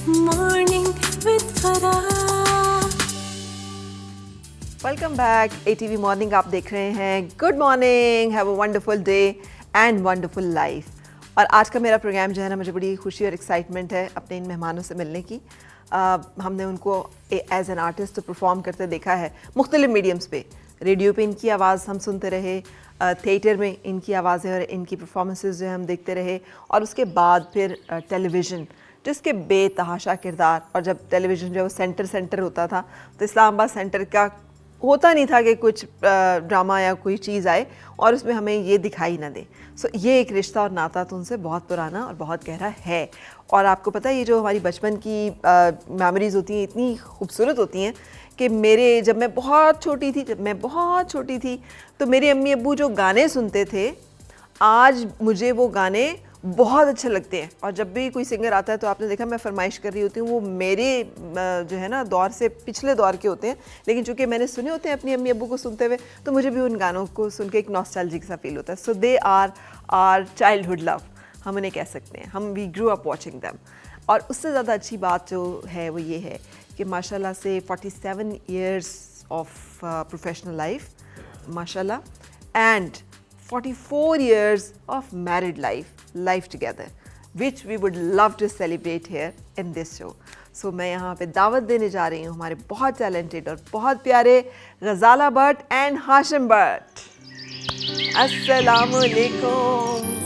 Morning with Farah. Welcome back ATV morning आप देख रहे हैं। Good morning, have a wonderful day and wonderful life. और आज का मेरा प्रोग्राम जो है ना, मुझे बड़ी खुशी और एक्साइटमेंट है अपने इन मेहमानों से मिलने की। हमने उनको एज एन आर्टिस्ट तो परफॉर्म करते देखा है मुख्तलिफ मीडियम्स पे। रेडियो पे इनकी आवाज़ हम सुनते रहे, थिएटर में इनकी आवाज़ें और इनकी परफॉर्मेंसेस जो है हम देखते रहे, और उसके बाद फिर टेलीविज़न जिसके बेतहाशा किरदार। और जब टेलीविज़न जो है वो सेंटर होता था, तो इस्लामाबाद सेंटर का होता नहीं था कि कुछ ड्रामा या कोई चीज़ आए और उसमें हमें ये दिखाई ना दे। सो ये एक रिश्ता और नाता तो उनसे बहुत पुराना और बहुत गहरा है। और आपको पता है, ये जो हमारी बचपन की मेमोरीज़ होती हैं इतनी खूबसूरत होती हैं कि जब मैं बहुत छोटी थी तो मेरे अम्मी अब्बू जो गाने सुनते थे, आज मुझे वो गाने बहुत अच्छे लगते हैं। और जब भी कोई सिंगर आता है तो आपने देखा मैं फरमाइश कर रही होती हूँ, वो मेरे जो है ना दौर से पिछले दौर के होते हैं, लेकिन चूंकि मैंने सुने होते हैं अपनी अम्मी अब्बू को सुनते हुए, तो मुझे भी उन गानों को सुन के एक नॉस्टैल्जिक सा फील होता है। So they are are childhood love, हम उन्हें कह सकते हैं। हम we grew up watching them. और उससे ज़्यादा अच्छी बात जो है वो ये है कि माशाल्लाह से 47 ईयर्स ऑफ प्रोफेशनल लाइफ माशाल्लाह, and 44 years of married life together, which we would love to celebrate here in this show. So मैं यहाँ पे दावत देने जा रही हूँ हमारे बहुत टैलेंटेड और बहुत प्यारे गज़ाला भट्ट एंड हाशिम भट्ट। अस्सलामुअलैकुम।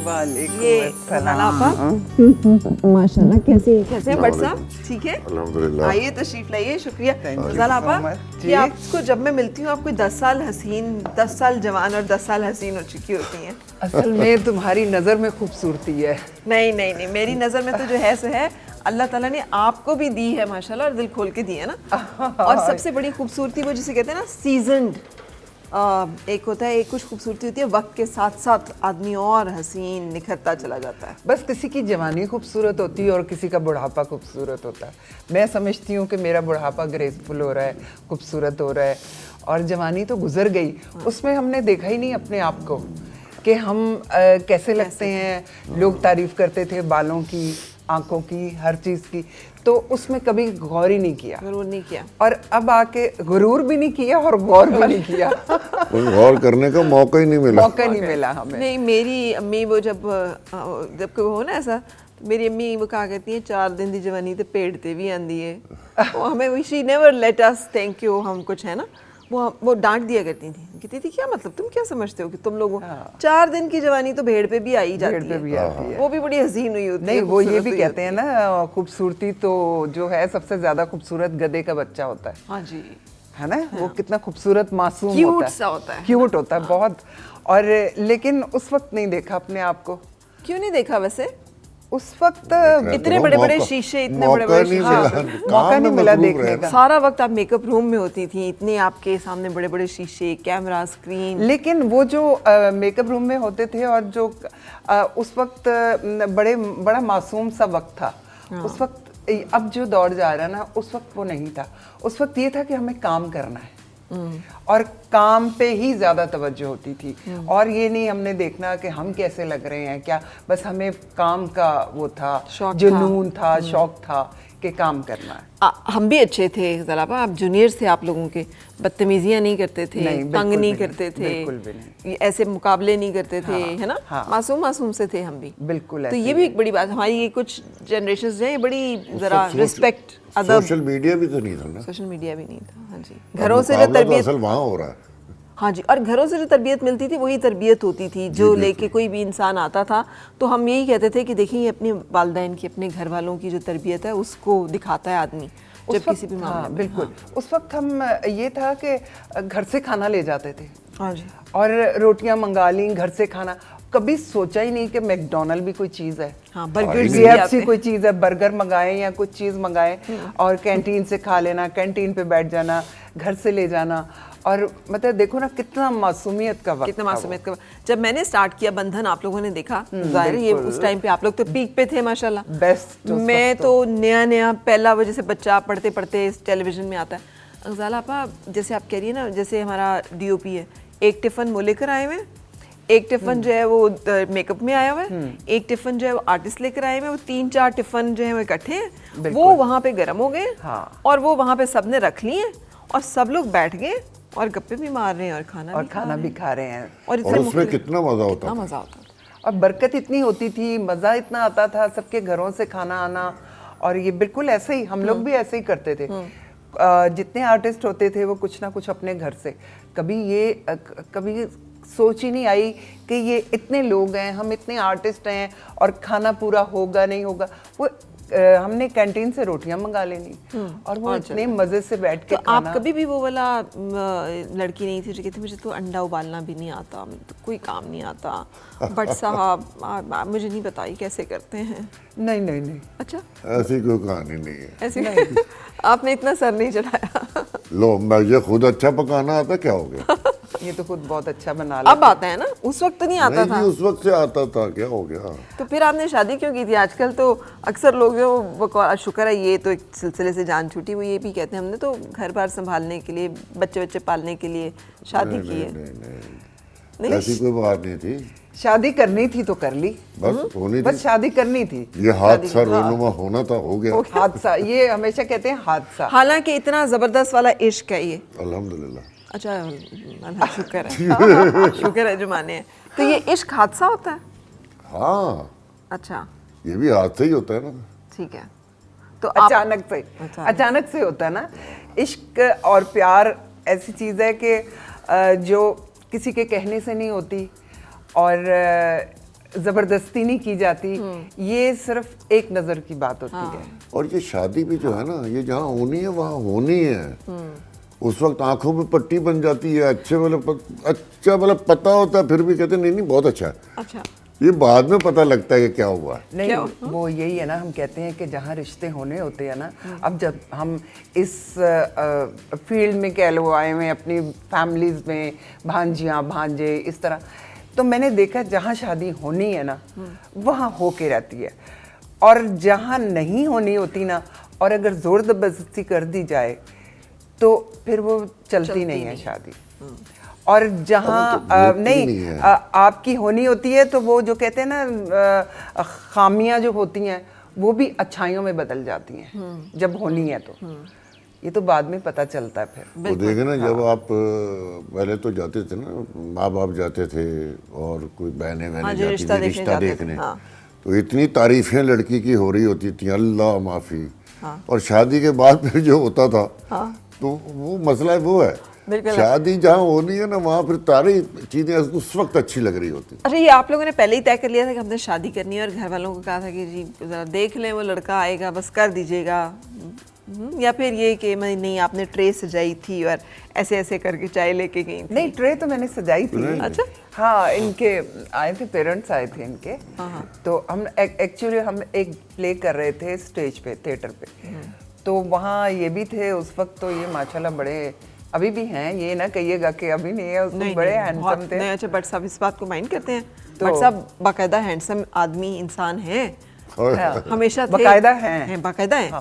माशाल्लाह, कैसे हैं भट्ट साहब? ठीक है, अल्हम्दुलिल्लाह। आइए तशरीफ लाइए। शुक्रिया गज़ाला आपा कि आपको जब मैं मिलती हूँ आप कोई 10 साल हसीन, 10 साल जवान और 10 साल हसीन हो चुकी होती हैं। असल में तुम्हारी नज़र में खूबसूरती है। नहीं, मेरी नज़र में तो जो है सो है, अल्लाह ताला ने आपको भी दी है माशाल्लाह, और दिल खोल के दी है ना। और सबसे बड़ी खूबसूरती वो जिसे कहते हैं ना सीजन्ड, एक होता है, एक कुछ खूबसूरती होती है वक्त के साथ साथ आदमी और हसीन निखरता चला जाता है। बस किसी की जवानी खूबसूरत होती है और किसी का बुढ़ापा खूबसूरत होता है। मैं समझती हूँ कि मेरा बुढ़ापा ग्रेसफुल हो रहा है, खूबसूरत हो रहा है, और जवानी तो गुजर गई, उसमें हमने देखा ही नहीं अपने आप को कि हम कैसे लगते हैं। लोग तारीफ़ करते थे बालों की, आँखों की, हर चीज़ की, तो उसमें कभी गौर ही नहीं किया। गौर नहीं किया, और अब आके गुरूर भी नहीं किया और गौर भी नहीं किया। गौर करने का मौका ही नहीं मिला हमें। नहीं, मेरी अम्मी वो जब कोई हो ना ऐसा, तो मेरी अम्मी वो कहा करती हैं, 4 दिन दी जवानी ते पेड़ ते भी आंदी है। वो हमें she never let us think you हम कुछ है ना, वो डांट दिया करती थी, कहती थी क्या मतलब, तुम क्या समझते हो कि तुम लोगों 4 दिन की जवानी तो भेड़ पे भी आई जाती है। वो भी बड़ी हसीन हुई होती है। नहीं, वो ये भी कहते हैं ना, खूबसूरती तो जो है सबसे ज्यादा खूबसूरत गधे का बच्चा होता है। हाँ जी, है ना। वो कितना खूबसूरत मासूम होता है, क्यूट होता है बहुत। और लेकिन उस वक्त नहीं देखा अपने आप को। क्यों नहीं देखा वैसे? उस वक्त इतने बड़े-बड़े शीशे, इतने बड़े-बड़े शीशे, मौका नहीं मिला देखने का। सारा वक्त आप मेकअप रूम में होती थी, इतने आपके सामने बड़े-बड़े शीशे, कैमरा, स्क्रीन। लेकिन वो जो मेकअप रूम में होते थे, और जो उस वक्त बड़ा मासूम सा वक्त था। उस वक्त, अब जो दौर जा रहा है ना, उस वक्त वो नहीं था। उस वक्त ये था कि हमें काम करना है, और काम पे ही ज़्यादा तवज्जो होती थी। और ये नहीं हमने देखना कि हम कैसे लग रहे हैं क्या, बस हमें काम का वो था, जुनून था, शौक था कि काम करना है। हम भी अच्छे थे ज़लापा, आप जूनियर्स थे, आप लोगों के बदतमीजियाँ नहीं करते थे, तंग नहीं करते थे, बिल्कुल भी नहीं, ऐसे मुकाबले नहीं करते थे, है ना। मासूम से थे हम भी, बिल्कुल। तो ये भी एक बड़ी बात, हमारी ये कुछ जनरेशंस जो है, ये बड़ी ज़रा रिस्पेक्ट, अदब। सोशल मीडिया भी तो नहीं था ना। सोशल मीडिया भी नहीं था, हाँ जी। घरों से जो तरबियत वहाँ हो रहा है, हाँ जी, और घरों से जो तरबियत मिलती थी वही तरबियत होती थी जो लेके कोई भी इंसान आता था। तो हम यही कहते थे कि देखिए, अपने वालिदैन की, अपने घर वालों की जो तरबियत है उसको दिखाता है आदमी जब किसी भी मामले में। बिल्कुल। उस वक्त हम ये था कि घर से खाना ले जाते थे, हाँ जी, और रोटियां मंगा ली घर से खाना। कभी सोचा ही नहीं कि मैकडोनल्ड भी कोई चीज़ है, बर्गर, KFC कोई चीज़ है, बर्गर मंगाएं या कुछ चीज़ मंगाएं, और कैंटीन से खा लेना, कैंटीन पे बैठ जाना, घर से ले जाना। और मतलब देखो ना, कितना मासूमियत का वक्त, कितना मासूमियत का वक्त। जब मैंने स्टार्ट किया बंधन, आप लोगों ने देखा, जाहिर है ये उस टाइम पे आप लोग तो पीक पे थे माशाल्लाह, बेस्ट। मैं तो नया पहला वजह से बच्चा पढ़ते पढ़ते टेलीविजन में आता है। गज़ाला आपा, जैसे आप कह रही है ना, जैसे हमारा DOP है, एक टिफ़न वो लेकर आए हुए, एक टिफिन जो है वो मेकअप में आया हुआ है, एक टिफिन जो है वो आर्टिस्ट लेकर आए हुए हैं, वो 3-4 टिफिन जो है वो इकट्ठे हैं, वो वहाँ पे गर्म हो गए और वो वहाँ पे सबने रख लिए और सब लोग बैठ गए और गप्पे भी मार रहे हैं और खाना भी खा रहे हैं। और उसमें कितना मजा होता कितना था। मजा होता था। और बरकत इतनी होती थी, मज़ा इतना आता था, सबके घरों से खाना आना। और ये बिल्कुल ऐसे ही हम लोग भी ऐसे ही करते थे। जितने आर्टिस्ट होते थे वो कुछ ना कुछ अपने घर से, कभी सोच ही नहीं आई कि ये इतने लोग हैं, हम इतने आर्टिस्ट हैं और खाना पूरा होगा नहीं होगा। वो हमने कैंटीन से रोटियां मंगा लेनी और वो इतने मजे से बैठ के तो आप कभी भी वो वाला लड़की नहीं थी जो कहती मुझे तो अंडा उबालना भी नहीं आता, तो कोई काम नहीं आता, बट साहब आप मुझे नहीं बताइए कैसे करते हैं? नहीं। अच्छा, ऐसी कोई कहानी नहीं है। ऐसी नहीं। आपने इतना सर नहीं चढ़ाया। लो, मुझे खुद अच्छा पकाना आता, क्या हो गया? ये तो खुद बहुत अच्छा बना लेते। अब आता है ना, उस वक्त तो नहीं आता था। उस वक्त से आता था, क्या हो गया? तो फिर आपने शादी क्यों की थी? आजकल तो अक्सर लोग जो शुक्र है ये तो एक सिलसिले से जान छूटी, वो ये भी कहते हैं हमने तो घर बार संभालने के लिए, बच्चे पालने के लिए शादी की है। नहीं, ऐसी कोई बात नहीं थी। शादी करनी थी तो कर ली, बस होनी थी, बस शादी करनी थी। ये हादसा रोनुमा होना था, हो गया। हादसा, ये हमेशा कहते हैं हादसा। हालांकि इतना जबरदस्त वाला इश्क है ये। अल्हम्दुलिल्लाह। अच्छा, अल्लाह शुक्र है। शुक्र है जो माने हैं। तो ये इश्क हादसा होता है? हाँ, अच्छा, ये भी हादसा ही होता है ना। ठीक है। तो अचानक से होता है ना। इश्क और प्यार ऐसी चीज है कि जो किसी के कहने से नहीं होती और जबरदस्ती नहीं की जाती। ये सिर्फ एक नजर की बात होती है। और ये शादी भी जो है ना, ये जहाँ होनी है वहाँ होनी है। उस वक्त आंखों पे पट्टी बन जाती है। अच्छा मतलब पता होता है, फिर भी कहते नहीं बहुत अच्छा है। अच्छा, ये बाद में पता लगता है कि क्या हुआ। नहीं, वो यही है ना, हम कहते हैं कि जहाँ रिश्ते होने होते हैं ना, अब जब हम इस फील्ड में कह लो आए हुए अपनी फैमिलीज में, भांजियाँ भांजे इस तरह, तो मैंने देखा जहाँ शादी होनी है ना वहाँ होके रहती है, और जहाँ नहीं होनी होती ना, और अगर जोर जबरदस्ती कर दी जाए तो फिर वो चलती नहीं है शादी। और जहाँ आपकी होनी होती है तो वो जो कहते हैं ना, खामियां जो होती हैं वो भी अच्छाइयों में बदल जाती हैं जब होनी है। तो ये तो बाद में पता चलता है फिर। वो देखे ना, जब आप पहले तो जाते थे ना, माँ बाप जाते थे और कोई बहनें जाती थी रिश्ता देखने, तो इतनी तारीफें लड़की की हो रही होती थी, अल्लाह माफी। और शादी के बाद फिर जो होता था, तो वो मसला वो है, शादी जहाँ होनी है ना वहाँ फिर सारी चीजें उस वक्त अच्छी लग रही होती। अच्छा, ये आप लोगों ने पहले ही तय कर लिया था कि हमने शादी करनी है और घर वालों को कहा था कि जी जरा देख लें, वो लड़का आएगा बस कर दीजिएगा, या फिर ये कि नहीं आपने ट्रे सजाई थी और ऐसे ऐसे करके चाय लेके गई थी? नहीं, ट्रे तो मैंने सजाई थी। अच्छा, हाँ, इनके आए थे, पेरेंट्स आए थे इनके। तो हम एक्चुअली हम एक प्ले कर रहे थे स्टेज पे, थिएटर पे, तो वहाँ ये भी थे उस वक्त। तो ये माशाल्लाह बड़े अभी भी हैं, ये ना कहिएगा कि अभी नहीं है, उसको बड़े हैंडसम थे। नहीं, अच्छा, बट साहब इस बात को माइंड करते हैं? बट साहब बाकायदा हैंडसम आदमी इंसान है, हमेशा थे, बाकायदा हैं, बाकायदा हैं।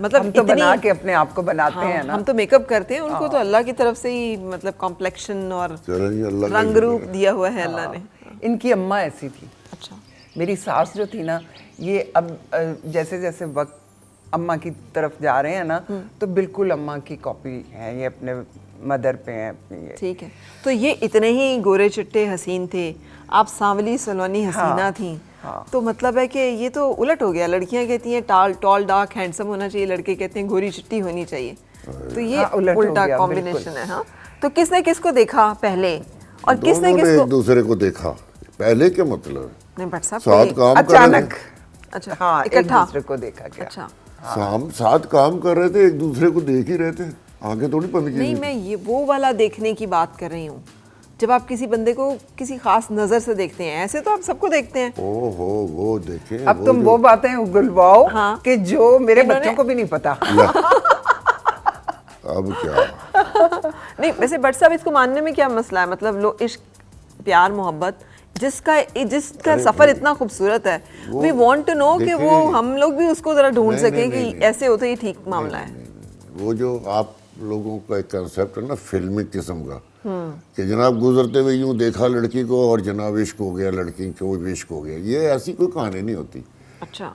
मतलब हम तो बना के अपने आप को बनाते हैं ना, हम तो मेकअप करते हैं, उनको तो अल्लाह की तरफ से ही मतलब कॉम्प्लेक्शन और रंग रूप दिया हुआ है अल्लाह ने। इनकी अम्मा ऐसी थी। अच्छा, मेरी सास जो थी ना, ये अब जैसे जैसे वक्त अम्मा की तरफ जा रहे हैं ना, तो बिल्कुल अम्मा की कॉपी है, ये अपने मदर पे है अपनी। ठीक है। तो ये इतने ही गोरे चिट्टे हसीन थे, आप सांवली सलोनी हसीना थी। तो मतलब है कि ये तो उलट हो गया, लड़कियां कहती हैं टॉल डार्क हैंडसम होना चाहिए, लड़के कहते हैं गोरी चिट्टी होनी चाहिए। तो ये उल्टा कॉम्बिनेशन है। हाँ, तो किसने किसको देखा पहले और किसने किसको? एक दूसरे को देखा। पहले क्या मतलब? नहीं बट साहब, साथ काम अचानक, अच्छा, हाँ, एक दूसरे को देखा क्या? अच्छा, हम साथ काम कर रहे थे, एक दूसरे को देख ही रहे थे, आंखें थोड़ी बंद की। नहीं, मैं ये वो वाला देखने की बात कर रही हूँ जब आप किसी बंदे को किसी खास नजर से देखते हैं। ऐसे तो आप सबको देखते हैं। ओहो, वो देखें। अब तुम वो बातें उगलवाओ कि जो मेरे बच्चों को भी नहीं पता। अब क्या? नहीं, वैसे बट साहब इसको मानने में क्या मसला है? मतलब लो इश्क, प्यार, मोहब्बत, जिसका सफर इतना खूबसूरत है, वी वांट टू नो कि वो हम लोग भी उसको जरा ढूंढ सकें कि ऐसे होते ही ठीक मामला है। वो जो आप लोगों का एक कंसेप्ट है ना फिल्मी किस्म का, कि जनाब गुजरते हुए यूं देखा लड़की को और जनाब इश्क हो गया, लड़की को इश्क हो गया। ये ऐसी कोई कहानी नहीं होती। अच्छा,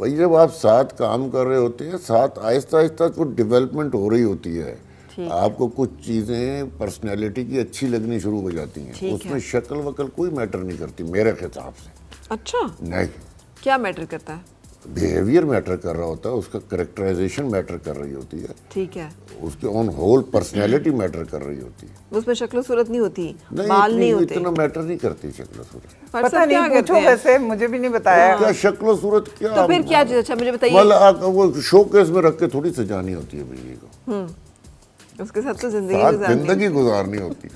भाई जब आप साथ काम कर रहे होते हैं, साथ आहिस्ता आहिस्ता कुछ डेवलपमेंट हो रही होती है, आपको कुछ चीज़ें पर्सनैलिटी की अच्छी लगनी शुरू हो जाती हैं, उसमें शक्ल वक्ल कोई मैटर नहीं करती मेरे हिसाब से। अच्छा, नहीं, क्या मैटर करता है? बिहेवियर मैटर कर रहा होता है, उसका करेक्टराइजेशन मैटर कर रही होती है, ठीक है, उसके ऑन होल पर्सनैलिटी मैटर कर रही होती है। उसमें शक्ल सूरत नहीं होती, नहीं, बाल नहीं होते, इतना मैटर नहीं करती शक्ल सूरत। पर पता सब क्या नहीं, करते पूछो हैं? वैसे, मुझे भी नहीं बताया। क्या शक्ल सूरत क्या? तो फिर क्या चीज़? अच्छा मुझे बताइए। मतलब वो शोकेस में रख के थोड़ी सजानी होती है बीवी को, उसके साथ तो जिंदगी साथ गुजारनी। जिंदगी गुजारनी होती।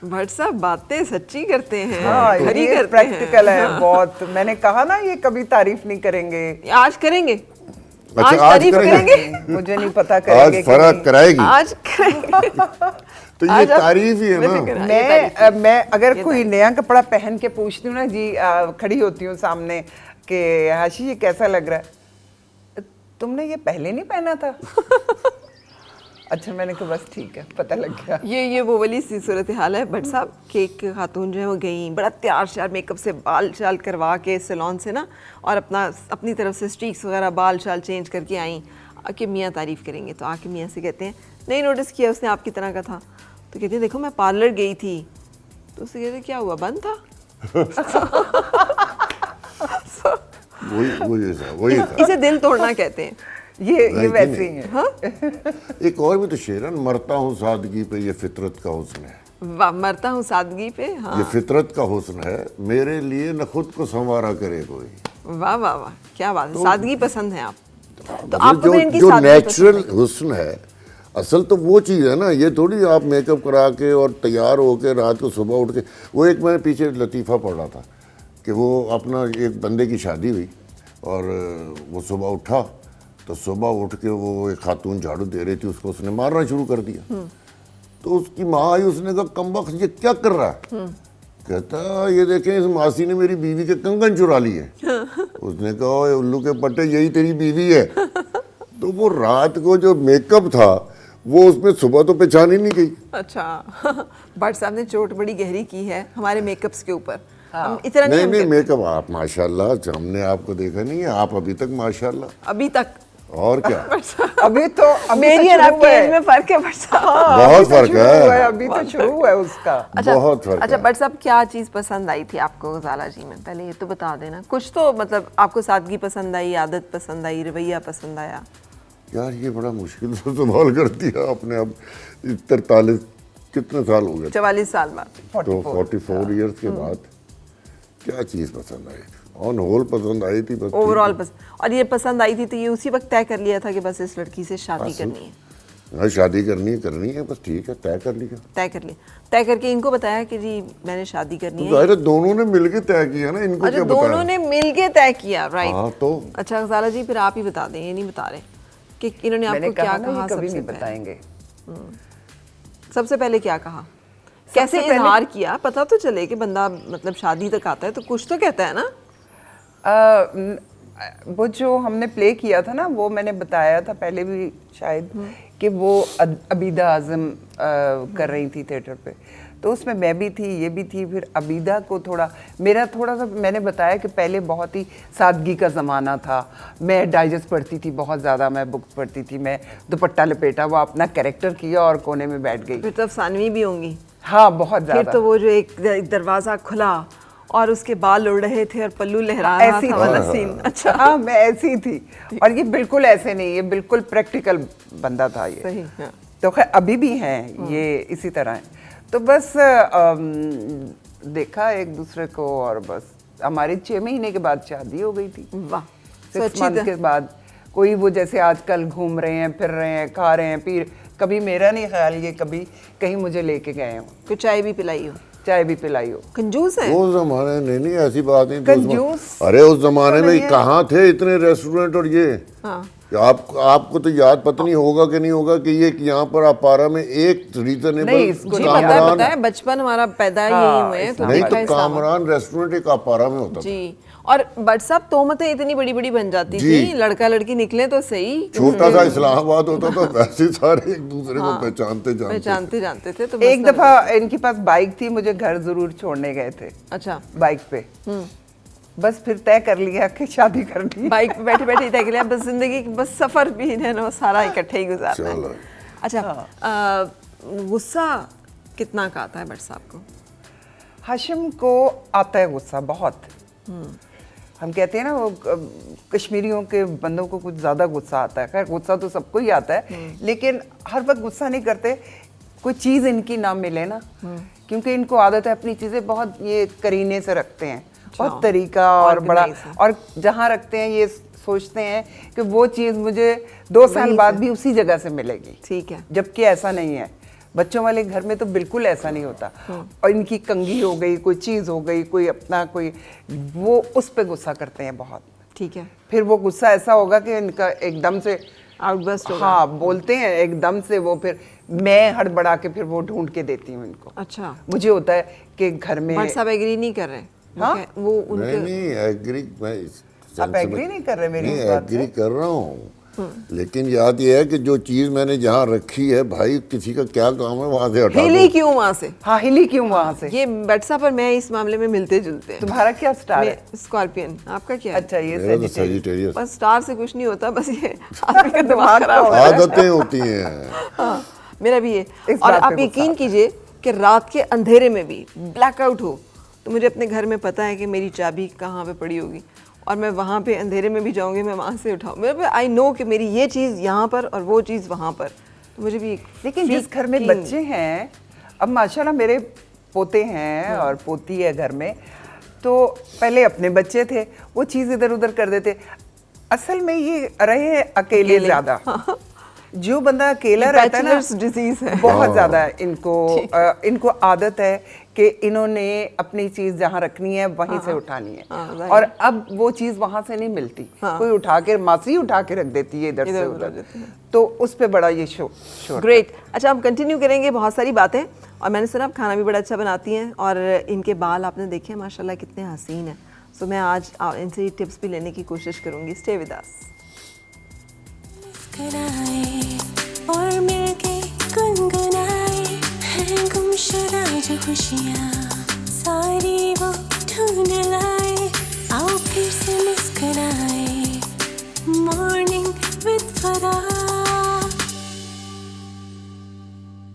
भट्ट साहब बातें सच्ची करते हैं, हाँ, खरी ये करते प्रैक्टिकल है हैं। बहुत। मैंने कहा ना, ये कभी तारीफ नहीं करेंगे। आज करेंगे, अच्छा, आज आज तारीफ करेंगे? करेंगे, मुझे नहीं पता आज करेंगे कि फर्क नहीं। कराएगी आज करेंगे। तो ये आज आप तारीफ ही है ना। बेफिक्र, हाँ, ये तारीफ है। मैं अगर कोई नया कपड़ा पहन के पूछती हूँ ना जी, खड़ी होती हूँ सामने कि हाशी ये कैसा लग रहा है, तुमने ये पहले नहीं पहना था। अच्छा, मैंने कहा बस ठीक है, पता लग गया। ये वो वाली सी सूरत हाल है भट्ट साहब कि एक खातून जो है वो गई बड़ा तैयार श्यार मेकअप से बाल शाल करवा के सैलून से ना, और अपनी तरफ से स्ट्रीक्स वगैरह बाल शाल चेंज करके आई। आके मियाँ तारीफ़ करेंगे तो आके मियाँ से कहते हैं नहीं नोटिस किया उसने आपकी तरह का था। तो कहते हैं देखो मैं पार्लर गई थी। तो उससे कहते क्या हुआ, बंद था? वही था। इसे दिल तोड़ना कहते हैं। ये वैसे ही है। हाँ? एक और भी तो शेर है, मरता हूँ सादगी पे ये फितरत का हुस्न है। वाह, मरता हूँ सादगी पे। हाँ, ये फितरत का हुस्न है, मेरे लिए न खुद को संवारा करे कोई। वाह वाह वाह, क्या बात है, सादगी पसंद है आप। तो मतलब आपको भी इनकी जो सादगी नेचुरल हुस्न है, असल तो वो चीज़ है ना। ये थोड़ी आप मेकअप करा के और तैयार होके रात को सुबह उठ के, वो एक मैंने पीछे लतीफ़ा पढ़ा था कि वो अपना एक बंदे की शादी हुई और वो सुबह उठा तो सुबह उठ के वो एक खातून झाड़ू दे रही थी, उसको उसने मारना शुरू कर दिया। तो उसकी माँ आई, उसने कहा कमबख्त ये क्या कर रहा है? कहता ये देखें इस मासी ने मेरी बीवी के कंगन चुरा लिए। उसने कहा ओए उल्लू के पट्टे, यही तेरी बीवी है। तो वो रात को जो मेकअप था वो उसमें सुबह तो पहचान ही नहीं गई। अच्छा, भट्ट साहब ने चोट बड़ी गहरी की है हमारे मेकअप्स के ऊपर। हम इतना नहीं हम नहीं, करते। मेकअप आप माशाल्लाह, हमने आपको देखा नहीं है, आप अभी तक माशाल्लाह। अभी तक और क्या, अभी तो मेरी और आपकी एज में फर्क है भट्ट साहब। बहुत फर्क है। अभी तो शुरू हुआ है उसका। अच्छा, बहुत फर्क अच्छा है। भट्ट साहब क्या चीज़ पसंद आई थी आपको गजाला जी में? पहले ये तो बता देना। कुछ तो मतलब आपको सादगी पसंद आई, आदत पसंद आई, रवैया पसंद आया? यार ये बड़ा मुश्किल से सवाल कर दिया आपने। अब 43 कितने साल हो गए? 44 साल बाद। तो 44 ईयर्स के बाद क्या चीज़ पसंद आई थी? ऑन होल पसंद आई थी बस। ओवरऑल पसंद। और ये पसंद आई थी तो ये उसी वक्त तय कर लिया था कि बस इस लड़की से शादी करनी है? हाँ, शादी करनी है बस, ठीक है, तय कर लिया। तय कर लिया, तय करके इनको बताया कि जी मैंने शादी करनी है। जाहिर है दोनों ने मिलके तय किया ना, इनको अच्छा, क्या दोनों बताया? ने मिलके तय किया, राइट। हाँ तो अच्छा गजाला जी, फिर आप ही बता दें, ये नहीं बता रहे कि इन्होंने मैंने आपको क्या कहा ना, कहा? ये कभी सबसे नहीं पहले बताएंगे। सबसे पहले क्या कहा, कैसे इजहार किया? पता तो चले कि बंदा मतलब शादी तक आता है तो कुछ तो कहता है ना। वो जो हमने प्ले किया था ना, वो मैंने बताया था पहले भी शायद कि वो अबीदा आजम कर रही थी थिएटर पे, तो उसमें मैं भी थी, ये भी थी। फिर अबीदा को मेरा थोड़ा सा मैंने बताया कि पहले बहुत ही सादगी का ज़माना था। मैं डाइजेस्ट पढ़ती थी बहुत ज़्यादा, मैं बुक्स पढ़ती थी, मैं दुपट्टा लपेटा, वो अपना कैरेक्टर किया और कोने में बैठ गई। फिर तो अफसानवी भी होंगी। हाँ, बहुत फिर ज़्यादा। तो वो जो एक दरवाजा खुला और उसके बाल उड़ रहे थे और पल्लू लहरा रहा ऐसी था वाला सीन। अच्छा, हाँ, मैं ऐसी थी। और ये बिल्कुल ऐसे नहीं, ये बिल्कुल प्रैक्टिकल बंदा था ये। सही, हाँ। तो खैर अभी भी हैं ये इसी तरह हैं। तो बस देखा एक दूसरे को और बस हमारी 6 महीने के बाद शादी हो गई थी। वाह, 6 मंथ के बाद। कोई वो जैसे आजकल घूम रहे हैं, फिर रहे हैं, खा रहे हैं, फिर कभी मेरा नहीं ख्याल ये कभी कहीं मुझे लेके गए हों, कोई चाय भी पिलाई हो, चाय भी पिलाई हो। कंजूस है। उस जमाने नहीं ऐसी बात नहीं थी। कंजूस अरे उस जमाने में कहाँ थे इतने रेस्टोरेंट और ये। हाँ। आपको तो याद पता नहीं होगा कि नहीं होगा कि ये यहाँ पर अपारा में एक रीजनेबल नहीं, इसको जी नहीं पता है, बचपन हमारा पैदा यही हुए हैं तो नहीं देखा तो है सामान। कामरान रेस्टोरेंट एक अपारा में होता था। जी, और बट साहब तोहमतें इतनी बड़ी बड़ी बन जाती जी। थी, लड़का लड़की निकले तो सही, छोटा सा इस्लामाबाद होता तो वैसे सारे एक दूसरे को पहचानते पहचानते जानते थे। तो एक मसला दफा इनके पास बाइक थी, मुझे घर जरूर छोड़ने गए थे अच्छा बाइक पे। बस फिर तय कर लिया कि शादी करनी है। बाइक पे बैठे बैठे तय कर लिया बस जिंदगी बस सफर भी है ना वो सारा इकट्ठे ही गुजारना चलो। है। अच्छा गुस्सा कितना का आता है भट्ट साहब को? हाशिम को आता है गुस्सा बहुत। हम कहते हैं ना वो कश्मीरियों के बंदों को कुछ ज्यादा गुस्सा आता है। खैर गुस्सा तो सबको ही आता है, लेकिन हर वक्त गुस्सा नहीं करते। कोई चीज इनकी ना मिले ना, क्योंकि इनको आदत है अपनी चीजें बहुत ये करीने से रखते हैं, बहुत तरीका और बड़ा, और जहाँ रखते हैं ये सोचते हैं कि वो चीज मुझे 2 साल बाद भी उसी जगह से मिलेगी। ठीक है। जबकि ऐसा नहीं है। बच्चों वाले घर में तो बिल्कुल ऐसा नहीं होता। और इनकी कंघी हो गई, कोई चीज हो गई, कोई अपना कोई, वो उस पे गुस्सा करते हैं बहुत। ठीक है। फिर वो गुस्सा ऐसा होगा कि इनका एकदम से आउटबर्स्ट होगा। हाँ बोलते हैं एकदम से, वो फिर मैं हड़बड़ा के फिर वो ढूंढ के देती हूँ इनको। अच्छा। मुझे होता है कि घर में भट्ट साहब एग्री नहीं कर रहे? हाँ? वो उनके नहीं एग्री, मैं आप एग्री नहीं कर रहे मेरी इस बात से? एग्री कर रहा हूँ, लेकिन याद ये है कि जो चीज मैंने जहाँ रखी है भाई, किसी का क्या काम है वहां से हटा हिली दो। क्यों वहां से? हाँ हिली क्यों वहां से? ये भट्ट साहब और मैं इस मामले में मिलते जुलते हैं। तुम्हारा क्या स्टार है? स्कॉर्पियन। आपका क्या है? अच्छा ये मेरा तो Sagittarius। Sagittarius। बस स्टार से कुछ नहीं होता, बस ये आदमी का दिमाग खराब है। आदतें होती हैं। हाँ, मेरा भी है। इस और बात आप पे यकीन गुस्सा कीजिए कि रात के अंधेरे में भी ब्लैकआउट हो तो मुझे अपने घर में पता है कि मेरी चाबी कहाँ पे पड़ी होगी, और मैं वहाँ पे अंधेरे में भी जाऊँगी, मैं वहाँ से उठाऊँ। मेरे पे आई नो कि मेरी ये चीज़ यहाँ पर और वो चीज़ वहाँ पर, तो मुझे भी लेकिन जिस घर में बच्चे हैं, अब माशाल्लाह मेरे पोते हैं और पोती है घर में, तो पहले अपने बच्चे थे, वो चीज़ इधर उधर कर देते। असल में ये रहे अकेले ज़्यादा। जो बंदा अकेला रहता है ना, डिजीज है बहुत ज़्यादा इनको आदत है कि इन्होंने अपनी चीज़ जहाँ रखनी है वहीं से उठानी है, और अब वो चीज़ वहाँ से नहीं मिलती। कोई उठा के, मासी उठा के रख देती है इधर से उधर, तो उस पे बड़ा ये शोर। ग्रेट। अच्छा हम कंटिन्यू करेंगे बहुत सारी बातें, और मैंने सुना आप खाना भी बड़ा अच्छा बनाती हैं, और इनके बाल आपने देखे माशाल्लाह कितने हसीन हैं। सो मैं आज इनसे टिप्स भी लेने की कोशिश करूंगी। Stay with us. और मिलके गुनगुनाए हैं गुमशुदा जो खुशियाँ, सारी वो ढूंढ लाए।